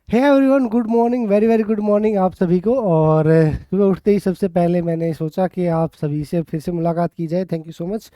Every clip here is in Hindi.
हे everyone, good morning, very very good morning आप सभी को। और सुबह उठते ही सबसे पहले मैंने सोचा कि आप सभी से फिर से मुलाकात की जाए। Thank you so much.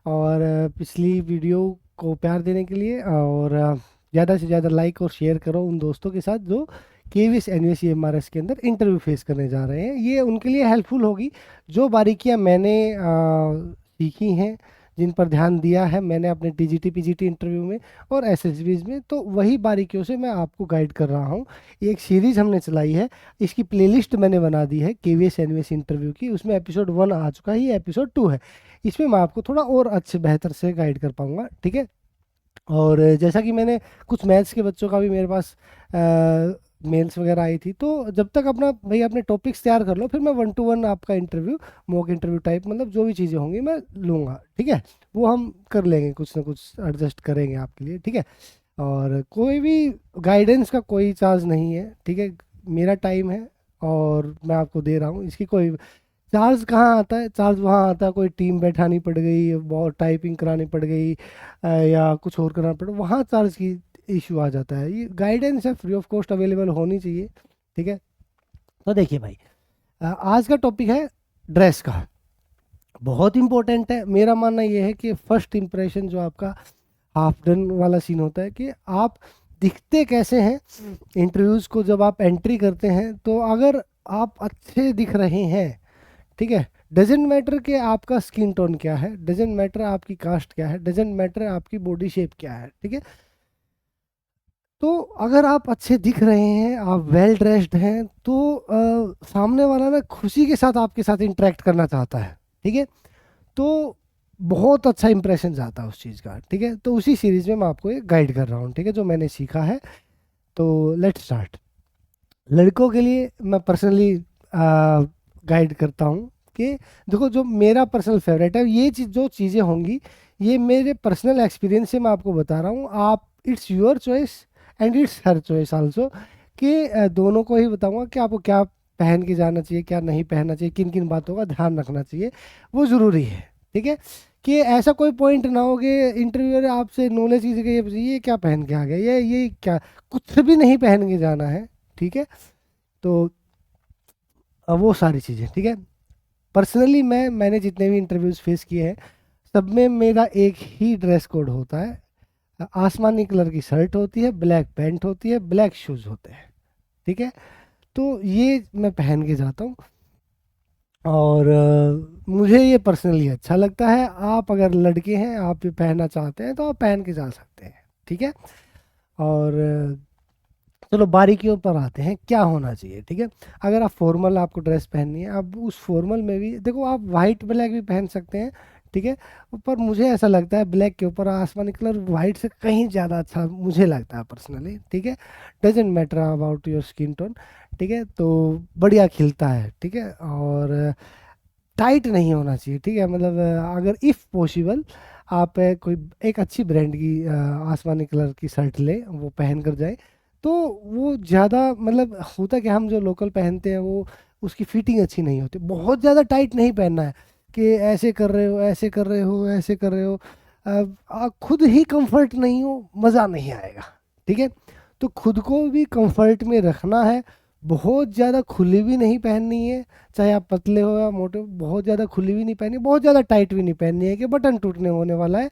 और पिछली वीडियो को प्यार देने के लिए, और ज़्यादा से ज़्यादा लाइक और शेयर करो उन दोस्तों के साथ जो केवीएस एनवीएस एमआरएस के अंदर इंटरव्यू फेस करने जा रहे हैं। ये उनके लिए हेल्पफुल होगी। जो बारीकियां मैंने सीखी हैं, जिन पर ध्यान दिया है मैंने अपने टीजीटी पीजीटी इंटरव्यू में और एसएसबीज में, तो वही बारीकियों से मैं आपको गाइड कर रहा हूँ। एक सीरीज हमने चलाई है, इसकी प्लेलिस्ट मैंने बना दी है केवीएस एनवीएस इंटरव्यू की। उसमें एपिसोड 1 आ चुका है, ये एपिसोड 2 है। इसमें मैं आपको थोड़ा और अच्छे बेहतर से गाइड कर पाऊंगा, ठीक है। और जैसा कि मैंने कुछ मैथ्स के बच्चों का भी मेरे पास मेल्स वगैरह आई थी, तो जब तक अपना भाई अपने टॉपिक्स तैयार कर लो, फिर मैं 1 to 1 आपका इंटरव्यू, मॉक इंटरव्यू टाइप, मतलब जो भी चीज़ें होंगी मैं लूँगा, ठीक है। वो हम कर लेंगे, कुछ ना कुछ एडजस्ट करेंगे आपके लिए, ठीक है। और कोई भी गाइडेंस का कोई चार्ज नहीं है, ठीक है। मेरा टाइम है और मैं आपको दे रहा हूँ, इसकी कोई चार्ज कहाँ आता है? चार्ज वहाँ आता है, कोई टीम बैठानी पड़ गई, बहुत टाइपिंग करानी पड़ गई, या कुछ और करना पड़ा, वहाँ चार्ज की इशू आ जाता है। ये गाइडेंस है, फ्री ऑफ कॉस्ट अवेलेबल होनी चाहिए, ठीक है। तो देखिए भाई, आज का टॉपिक है ड्रेस का। बहुत इंपॉर्टेंट है। मेरा मानना ये है कि फर्स्ट इंप्रेशन जो आपका हाफ डन वाला सीन होता है, कि आप दिखते कैसे हैं इंटरव्यूज़ को जब आप एंट्री करते हैं। तो अगर आप अच्छे दिख रहे हैं, ठीक है, डजेंट मैटर कि आपका स्किन टोन क्या है, डजेंट मैटर आपकी कास्ट क्या है, डजेंट मैटर आपकी बॉडी शेप क्या है, ठीक है। तो अगर आप अच्छे दिख रहे हैं, आप वेल ड्रेस्ड हैं, तो सामने वाला ना खुशी के साथ आपके साथ इंटरेक्ट करना चाहता है, ठीक है। तो बहुत अच्छा इंप्रेशन जाता है उस चीज़ का, ठीक है। तो उसी सीरीज में मैं आपको एक गाइड कर रहा हूँ, ठीक है, जो मैंने सीखा है। तो लेट्स स्टार्ट। लड़कों के लिए मैं पर्सनली गाइड करता हूँ कि देखो, जो मेरा पर्सनल फेवरेट है, ये चीज़ जो चीज़ें होंगी, ये मेरे पर्सनल एक्सपीरियंस से मैं आपको बता रहा हूँ। आप, it's your choice and it's her choice also, कि दोनों को ही बताऊंगा कि आपको क्या पहन के जाना चाहिए, क्या नहीं पहनना चाहिए, किन किन बातों का ध्यान रखना चाहिए, वो ज़रूरी है, ठीक है। कि ऐसा कोई पॉइंट ना हो कि इंटरव्यूअर आपसे नॉलेज की जगह ये क्या पहन के आ गया, ये क्या, कुछ भी नहीं पहन के जाना है, ठीक है। तो अब वो सारी चीज़ें, ठीक है। पर्सनली मैंने जितने भी इंटरव्यूज़ फेस किए हैं, सब में मेरा एक ही ड्रेस कोड होता है। आसमानी कलर की शर्ट होती है, ब्लैक पैंट होती है, ब्लैक शूज़ होते हैं, ठीक है। तो ये मैं पहन के जाता हूँ, और मुझे ये पर्सनली अच्छा लगता है। आप अगर लड़के हैं, आप भी पहनना चाहते हैं, तो आप पहन के जा सकते हैं, ठीक है। और चलो बारीकियों पर आते हैं, क्या होना चाहिए, ठीक है। अगर आप फॉर्मल, आपको ड्रेस पहननी है, अब उस फॉर्मल में भी देखो, आप वाइट ब्लैक भी पहन सकते हैं, ठीक है। पर मुझे ऐसा लगता है ब्लैक के ऊपर आसमानी कलर वाइट से कहीं ज़्यादा अच्छा मुझे लगता है पर्सनली, ठीक है। Doesn't matter about your skin tone, ठीक है। तो बढ़िया खिलता है, ठीक है। और टाइट नहीं होना चाहिए, ठीक है। मतलब अगर इफ़ पॉसिबल आप कोई एक अच्छी ब्रांड की आसमानी कलर की शर्ट ले, वो पहन कर जाए, तो वो ज़्यादा, मतलब होता है कि हम जो लोकल पहनते हैं, वो उसकी फिटिंग अच्छी नहीं होती। बहुत ज़्यादा टाइट नहीं पहनना है कि ऐसे कर रहे हो, ऐसे कर रहे हो, ऐसे कर रहे हो, खुद ही कंफर्ट नहीं हो, मज़ा नहीं आएगा, ठीक है। तो खुद को भी कंफर्ट में रखना है। बहुत ज़्यादा खुली भी नहीं पहननी है, चाहे आप पतले हो या मोटे हो। बहुत ज़्यादा खुली भी नहीं पहननी, बहुत ज़्यादा टाइट भी नहीं पहननी है कि बटन टूटने होने वाला है,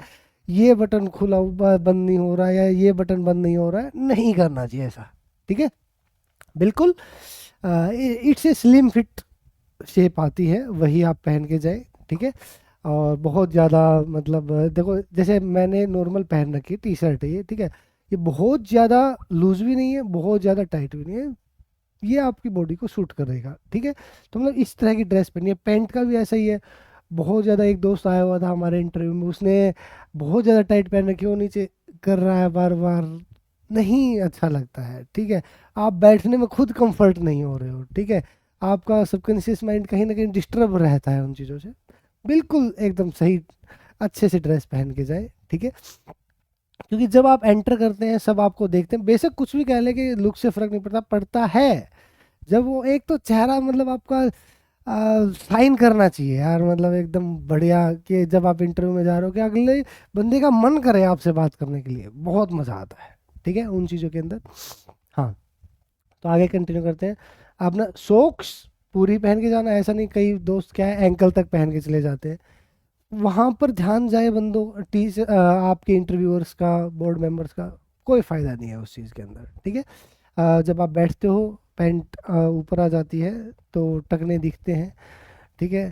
ये बटन खुला बंद नहीं हो रहा है, या ये बटन बंद नहीं हो रहा है, नहीं करना चाहिए ऐसा, ठीक है। बिल्कुल it's a slim fit shape आती है, वही आप पहन के जाए, ठीक है। और बहुत ज़्यादा, मतलब देखो, जैसे मैंने नॉर्मल पहन रखी टी शर्ट है ये, ठीक है। ये बहुत ज़्यादा लूज भी नहीं है, बहुत ज़्यादा टाइट भी नहीं है, ये आपकी बॉडी को सूट करेगा, ठीक है। तो मतलब इस तरह की ड्रेस पहनी है। पैंट का भी ऐसा ही है। बहुत ज़्यादा, एक दोस्त आया हुआ था हमारे इंटरव्यू में, उसने बहुत ज़्यादा टाइट पहन रखी, वो नीचे कर रहा है बार बार, नहीं अच्छा लगता है, ठीक है। आप बैठने में खुद कंफर्ट नहीं हो रहे हो, ठीक है। आपका सबकॉन्शियस माइंड कहीं ना कहीं डिस्टर्ब रहता है उन चीज़ों से। बिल्कुल एकदम सही, अच्छे से ड्रेस पहन के जाए, ठीक है। क्योंकि जब आप एंटर करते हैं, सब आपको देखते हैं, बेशक कुछ भी कह ले कि लुक से फर्क नहीं पड़ता, पड़ता है। जब वो एक तो चेहरा, मतलब आपका साइन करना चाहिए यार, मतलब एकदम बढ़िया, कि जब आप इंटरव्यू में जा रहे हो, कि अगले बंदे का मन करे आपसे बात करने के लिए, बहुत मज़ा आता है, ठीक है, उन चीज़ों के अंदर। हाँ, तो आगे कंटिन्यू करते हैं। अपना सॉक्स पूरी पहन के जाना, ऐसा नहीं, कई दोस्त क्या है एंकल तक पहन के चले जाते हैं, वहाँ पर ध्यान जाए बंदों आपके इंटरव्यूअर्स का, बोर्ड मेंबर्स का, कोई फ़ायदा नहीं है उस चीज़ के अंदर, ठीक है। जब आप बैठते हो पैंट ऊपर आ जाती है तो टखने दिखते हैं, ठीक है।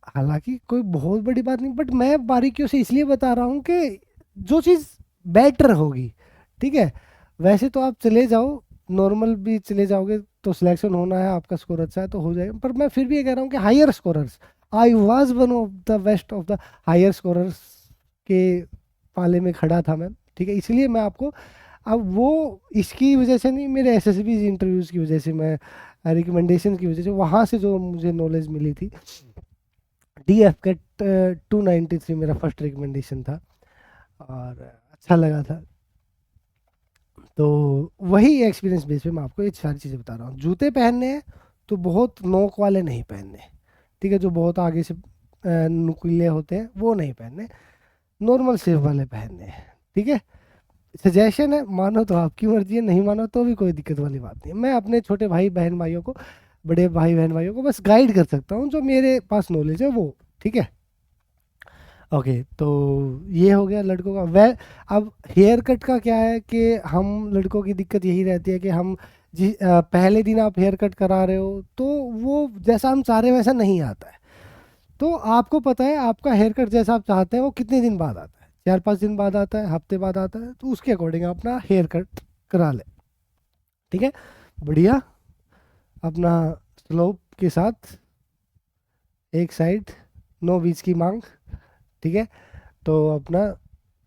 हालांकि कोई बहुत बड़ी बात नहीं, बट मैं बारीकियों से इसलिए बता रहा हूँ कि जो चीज़ बेटर होगी, ठीक है। वैसे तो आप चले जाओ, नॉर्मल भी चले जाओगे तो सिलेक्शन होना है, आपका स्कोर अच्छा है तो हो जाएगा, पर मैं फिर भी ये कह रहा हूँ कि higher scorers, I was one of the best of the higher scorers के पाले में खड़ा था मैं, ठीक है। इसलिए मैं आपको, अब वो इसकी वजह से नहीं, मेरे एसएसबी इंटरव्यूज़ की वजह से, मैं रिकमेंडेशन की वजह से, वहाँ से जो मुझे नॉलेज मिली थी, डीएफ कैट 293 मेरा फर्स्ट रिकमेंडेशन था और अच्छा लगा था। तो वही एक्सपीरियंस बेस पे मैं आपको ये सारी चीज़ें बता रहा हूँ। जूते पहनने हैं तो बहुत नोक वाले नहीं पहनने, ठीक है, जो बहुत आगे से नुकीले होते हैं वो नहीं पहनने, नॉर्मल शेप वाले पहनने हैं, ठीक है। सजेशन है, मानो तो आपकी मर्जी है, नहीं मानो तो भी कोई दिक्कत वाली बात नहीं है। मैं अपने छोटे भाई बहन भाइयों को, बड़े भाई बहन भाइयों को बस गाइड कर सकता हूँ, जो मेरे पास नॉलेज है वो, ठीक है। ओके, तो ये हो गया लड़कों का। वह अब हेयर कट का क्या है कि हम लड़कों की दिक्कत यही रहती है कि हम पहले दिन आप हेयर कट करा रहे हो तो वो जैसा हम चाह रहे हैं वैसा नहीं आता है। तो आपको पता है आपका हेयर कट जैसा आप चाहते हैं वो कितने दिन बाद आता है, 4-5 दिन बाद आता है, हफ्ते बाद आता है, तो उसके अकॉर्डिंग अपना हेयर कट करा ले, ठीक है। बढ़िया, अपना स्लोप के साथ एक साइड, नो बीच की मांग, ठीक है। तो अपना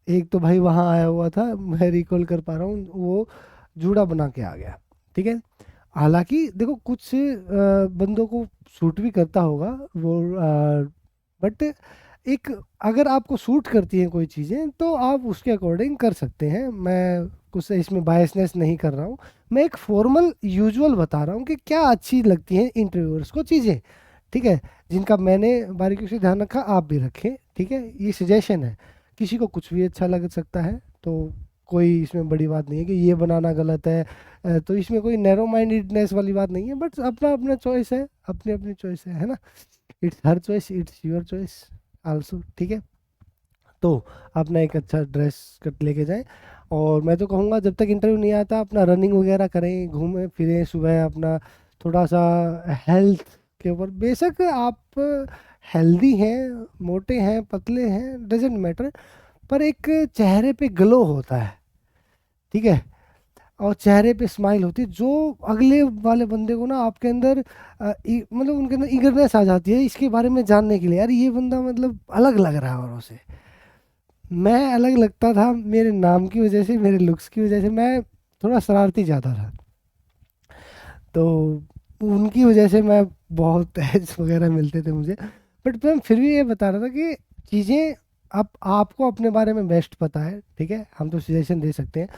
एक तो भाई वहाँ आया हुआ था, मैं रिकॉल कर पा रहा हूँ, वो जूड़ा बना के आ गया, ठीक है। हालांकि देखो कुछ बंदों को सूट भी करता होगा वो, बट एक, अगर आपको सूट करती हैं कोई चीज़ें तो आप उसके अकॉर्डिंग कर सकते हैं। मैं कुछ इसमें बायसनेस नहीं कर रहा हूँ, मैं एक फॉर्मल यूजुअल बता रहा हूँ कि क्या अच्छी लगती हैं इंटरव्यूअर्स को चीज़ें, ठीक है, जिनका मैंने बारीकी से ध्यान रखा, आप भी रखें, ठीक है। ये सजेशन है, किसी को कुछ भी अच्छा लग सकता है, तो कोई इसमें बड़ी बात नहीं है कि ये बनाना गलत है। तो इसमें कोई नैरो माइंडेडनेस वाली बात नहीं है, बट अपना अपना चॉइस है, अपनी अपनी चॉइस है ना। It's her choice, it's your choice also, ठीक है। तो अपना एक अच्छा ड्रेस कट लेके जाएं, और मैं तो कहूँगा जब तक इंटरव्यू नहीं आता अपना रनिंग वगैरह करें, घूमें फिरें सुबह, अपना थोड़ा सा हेल्थ के ऊपर, बेशक आप हेल्दी हैं, मोटे हैं, पतले हैं, डजेंट मैटर, पर एक चेहरे पे ग्लो होता है, ठीक है, और चेहरे पे स्माइल होती है, जो अगले वाले बंदे को ना आपके अंदर मतलब उनके अंदर ईगरनेस आ जाती है इसके बारे में जानने के लिए, यार ये बंदा मतलब अलग लग रहा है औरों से। मैं अलग लगता था मेरे नाम की वजह से, मेरे लुक्स की वजह से, मैं थोड़ा शरारती ज़्यादा था, तो उनकी वजह से मैं बहुत एज वगैरह मिलते थे मुझे। बट मैं फिर भी ये बता रहा था कि चीज़ें, अब आपको अपने बारे में बेस्ट पता है, ठीक है, हम तो सजेशन दे सकते हैं।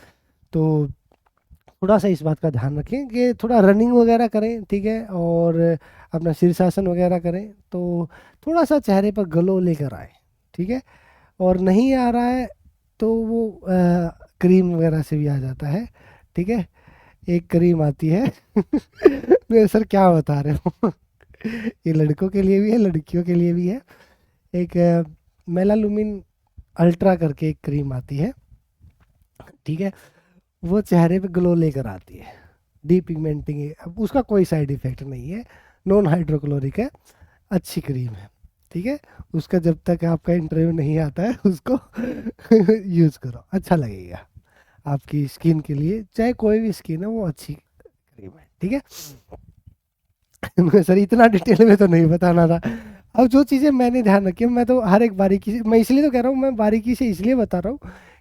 तो थोड़ा सा इस बात का ध्यान रखें कि थोड़ा रनिंग वगैरह करें, ठीक है, और अपना शीर्षासन वगैरह करें, तो थोड़ा सा चेहरे पर ग्लो लेकर आए, ठीक है। और नहीं आ रहा है तो वो क्रीम वगैरह से भी आ जाता है, ठीक है। एक क्रीम आती है मैं सर क्या बता रहे हो ये लड़कों के लिए भी है, लड़कियों के लिए भी है। एक मेलालुमिन अल्ट्रा करके एक क्रीम आती है, ठीक है, वो चेहरे पे ग्लो लेकर आती है, डी पिगमेंटिंग है, अब उसका कोई साइड इफेक्ट नहीं है, नॉन हाइड्रोक्लोरिक है, अच्छी क्रीम है, ठीक है। उसका जब तक आपका इंटरव्यू नहीं आता है उसको यूज़ करो, अच्छा लगेगा आपकी स्किन के लिए, चाहे कोई भी स्किन है वो अच्छी क्रीम है, ठीक है। सर इतना डिटेल में तो नहीं बताना था। अब जो चीज़ें मैंने ध्यान रखी है, मैं तो हर एक बारीकी से, मैं इसलिए तो कह रहा हूँ, मैं बारीकी से इसलिए बता रहा हूँ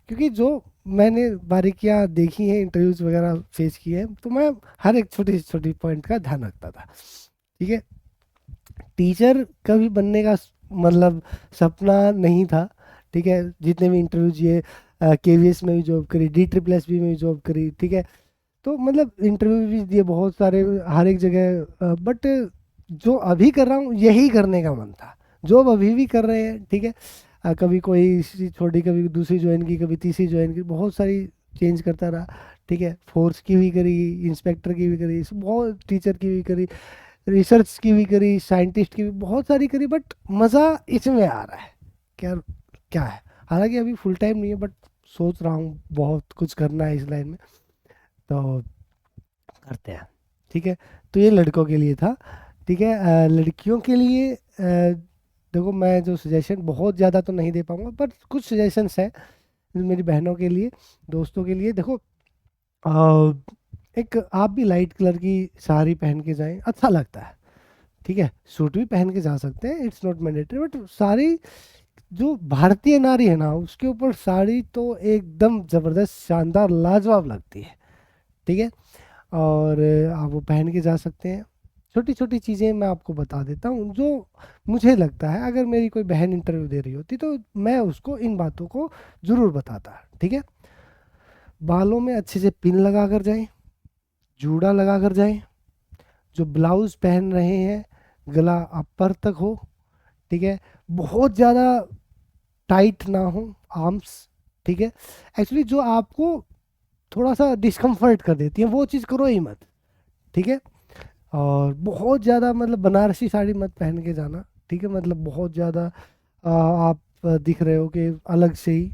क्योंकि जो मैंने बारीकियाँ देखी हैं, इंटरव्यूज वगैरह फेस किए हैं, तो मैं हर एक छोटी छोटी पॉइंट का ध्यान रखता था, ठीक है। टीचर कभी बनने का मतलब सपना नहीं था, ठीक है, जितने भी इंटरव्यूज ये केवीएस में भी जॉब करी, DSSB में भी जॉब करी, ठीक है, तो मतलब इंटरव्यू भी दिए बहुत सारे हर एक जगह, बट जो अभी कर रहा हूँ यही करने का मन था, जॉब अभी भी कर रहे हैं, ठीक है। कभी कोई छोटी, कभी दूसरी ज्वाइन की, कभी तीसरी ज्वाइन की, बहुत सारी चेंज करता रहा, ठीक है, फोर्स की भी करी, इंस्पेक्टर की भी करी, बहुत टीचर की भी करी, रिसर्च की भी करी, साइंटिस्ट की भी बहुत सारी करी, बट मज़ा इसमें आ रहा है। क्या क्या है, हालांकि अभी फुल टाइम नहीं है, बट सोच रहा हूँ बहुत कुछ करना है इस लाइन में, तो करते हैं। ठीक है, तो ये लड़कों के लिए था। ठीक है, लड़कियों के लिए देखो, मैं जो सजेशन बहुत ज़्यादा तो नहीं दे पाऊंगा, पर कुछ सजेशंस हैं मेरी बहनों के लिए, दोस्तों के लिए। देखो, अ, एक आप भी लाइट कलर की साड़ी पहन के जाएं, अच्छा लगता है। ठीक है, सूट भी पहन के जा सकते हैं, it's not mandatory, but sari, जो भारतीय नारी है ना, उसके ऊपर साड़ी तो एकदम ज़बरदस्त, शानदार, लाजवाब लगती है। ठीक है, और आप वो पहन के जा सकते हैं। छोटी छोटी चीज़ें मैं आपको बता देता हूँ जो मुझे लगता है, अगर मेरी कोई बहन इंटरव्यू दे रही होती तो मैं उसको इन बातों को ज़रूर बताता। ठीक है, बालों में अच्छे से पिन लगा कर जाएं, जूड़ा लगा कर जाएं, जो ब्लाउज पहन रहे हैं गला अपर तक हो। ठीक है, बहुत ज़्यादा टाइट ना हो आर्म्स। ठीक है, एक्चुअली जो आपको थोड़ा सा डिस्कम्फर्ट कर देती है वो चीज़ करो ही मत। ठीक है, और बहुत ज़्यादा मतलब बनारसी साड़ी मत पहन के जाना। ठीक है, मतलब बहुत ज़्यादा आप दिख रहे हो कि अलग से ही,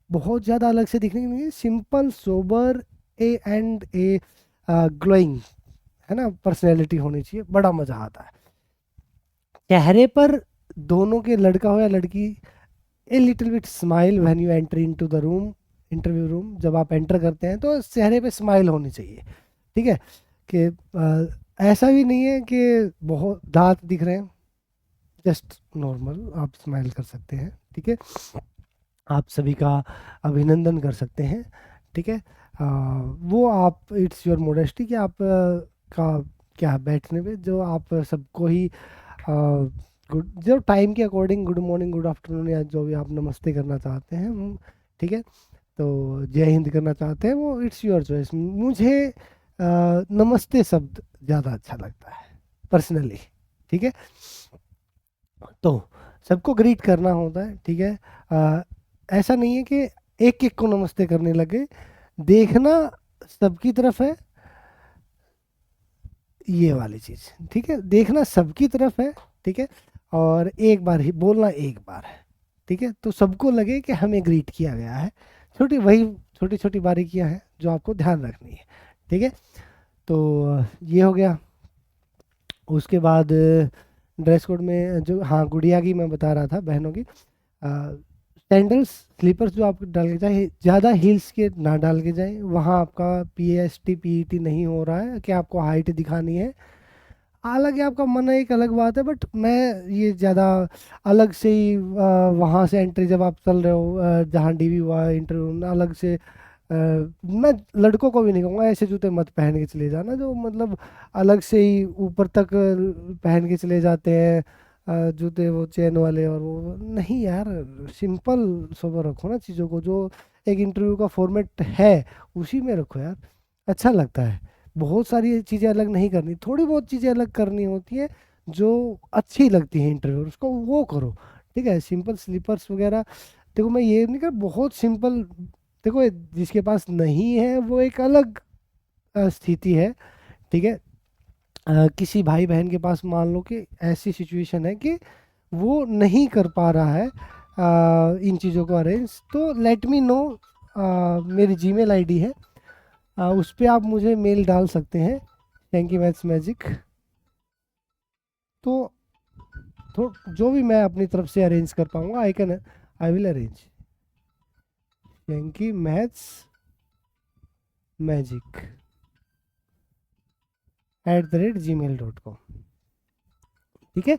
बहुत ज़्यादा अलग से दिखने की नहीं, simple sober A and A glowing, है ना, पर्सनैलिटी होनी चाहिए, बड़ा मज़ा आता है। चेहरे पर दोनों के, लड़का हो या लड़की, a little bit smile when you enter into the room, interview room, जब आप एंटर करते हैं तो चेहरे पे स्माइल होनी चाहिए। ठीक है, कि ऐसा भी नहीं है कि बहुत दांत दिख रहे हैं, जस्ट नॉर्मल आप स्माइल कर सकते हैं। ठीक है, आप सभी का अभिनंदन कर सकते हैं। ठीक है, वो आप, इट्स योर मोडेस्टी कि आप का क्या बैठने में, जो आप सबको ही गुड, जो टाइम के according good morning, good afternoon, या जो भी आप नमस्ते करना चाहते हैं, ठीक है, तो जय हिंद करना चाहते हैं, वो इट्स योर चॉइस। मुझे नमस्ते शब्द ज़्यादा अच्छा लगता है पर्सनली। ठीक है, तो सबको ग्रीट करना होता है। ठीक है, ऐसा नहीं है कि एक एक को नमस्ते करने लगे, देखना सबकी तरफ है, ये वाली चीज़। ठीक है, देखना सबकी तरफ है। ठीक है, और एक बार ही बोलना, एक बार है। ठीक है, तो सबको लगे कि हमें ग्रीट किया गया है। छोटी वही छोटी छोटी बारीकियां हैं जो आपको ध्यान रखनी है। ठीक है, तो ये हो गया। उसके बाद ड्रेस कोड में जो, हाँ, गुड़िया की मैं बता रहा था, बहनों की, सैंडल्स, स्लीपर्स जो आप डाल के जाए, ज़्यादा हील्स के ना डाल के जाएं, वहाँ आपका PAST PET नहीं हो रहा है कि आपको हाइट दिखानी है। हालांकि आपका मन है, एक अलग बात है, बट मैं ये ज़्यादा अलग से ही वहाँ से एंट्री, जब आप चल रहे हो जहाँ DV हुआ इंटरव्यू, अलग से मैं लड़कों को भी नहीं कहूँगा ऐसे जूते मत पहन के चले जाना, जो मतलब अलग से ही ऊपर तक पहन के चले जाते हैं जूते, वो चेन वाले, और वो नहीं यार। सिंपल सोबर रखो ना चीज़ों को, जो एक इंटरव्यू का फॉर्मेट है उसी में रखो यार, अच्छा लगता है। बहुत सारी चीज़ें अलग नहीं करनी, थोड़ी बहुत चीज़ें अलग करनी होती है जो अच्छी लगती है इंटरव्यू, उसको वो करो। ठीक है, सिंपल स्लीपर्स वगैरह, देखो मैं ये नहीं कर, बहुत सिंपल, देखो जिसके पास नहीं है वो एक अलग स्थिति है। ठीक है, किसी भाई बहन के पास मान लो कि ऐसी सिचुएशन है कि वो नहीं कर पा रहा है इन चीज़ों को अरेंज, तो लेट मी नो, मेरी जीमेल आईडी है, उस पर आप मुझे मेल डाल सकते हैं, थैंक यू मैथ्स मैजिक। तो जो भी मैं अपनी तरफ से अरेंज कर पाऊंगा, I will arrange, thank you maths magic @gmail.com। ठीक है,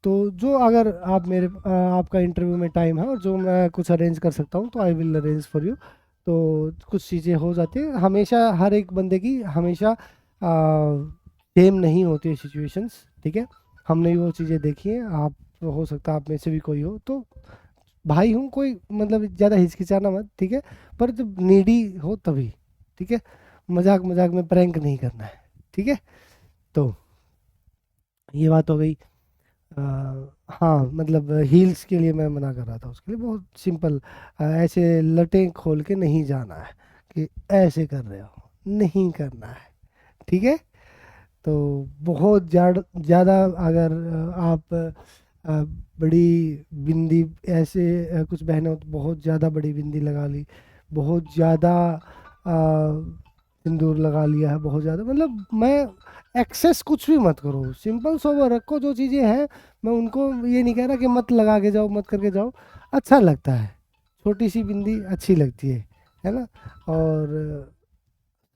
तो जो, अगर आप मेरे आपका इंटरव्यू में टाइम है और जो मैं कुछ अरेंज कर सकता हूँ तो I will arrange for you. तो कुछ चीज़ें हो जाती है, हमेशा हर एक बंदे की हमेशा सेम नहीं होती है सिचुएशंस। ठीक है, हमने भी वो चीज़ें देखी हैं, आप, हो सकता है आप में से भी कोई हो, तो भाई हूँ, कोई मतलब ज़्यादा हिचकिचाना मत। ठीक है, पर जब नीडी हो तभी। ठीक है, मजाक मजाक में प्रैंक नहीं करना है। ठीक है, तो ये बात हो गई। अ, हाँ, मतलब हील्स के लिए मैं मना कर रहा था, उसके लिए बहुत सिंपल, ऐसे लटें खोल के नहीं जाना है कि ऐसे कर रहे हो, नहीं करना है। ठीक है, तो बहुत ज़्यादा अगर आप बड़ी बिंदी ऐसे कुछ बहने हो तो बहुत ज़्यादा बड़ी बिंदी लगा ली, बहुत ज़्यादा सिंदूर लगा लिया है, बहुत ज़्यादा, मतलब मैं एक्सेस कुछ भी मत करो, सिंपल सोबर रखो जो चीज़ें हैं। मैं उनको ये नहीं कह रहा कि मत लगा के जाओ, मत करके जाओ, अच्छा लगता है, छोटी सी बिंदी अच्छी लगती है ना। और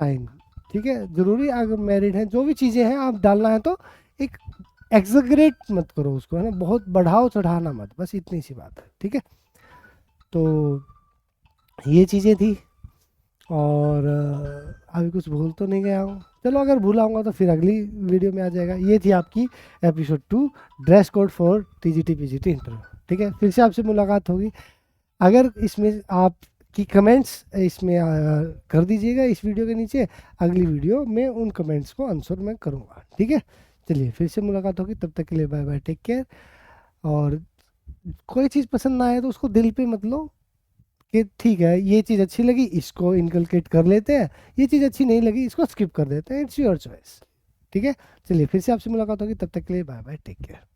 टाइम, ठीक है, ज़रूरी अगर मैरिड है जो भी चीज़ें हैं आप डालना है तो एक एग्जैगरेट मत करो उसको, है ना, बहुत बढ़ाओ चढ़ाना मत, बस इतनी सी बात है। ठीक है, तो ये चीज़ें थी। और अभी कुछ भूल तो नहीं गया हूँ, चलो अगर भूला होगा तो फिर अगली वीडियो में आ जाएगा। ये थी आपकी episode 2, dress code for TGT PGT interview. ठीक है, फिर से आपसे मुलाकात होगी। अगर इसमें आप की कमेंट्स इसमें कर दीजिएगा इस वीडियो के नीचे, अगली वीडियो में उन कमेंट्स को आंसर मैं करूँगा। ठीक है, चलिए फिर से मुलाकात होगी, तब तक के लिए बाय बाय, टेक केयर। और कोई चीज़ पसंद ना आए तो उसको दिल पे मत लो कि ठीक है ये चीज़ अच्छी लगी इसको इनकलकेट कर लेते हैं, ये चीज़ अच्छी नहीं लगी इसको स्किप कर देते हैं, इट्स योर चॉइस। ठीक है, चलिए फिर से आपसे मुलाकात होगी, तब तक के लिए बाय बाय, टेक केयर।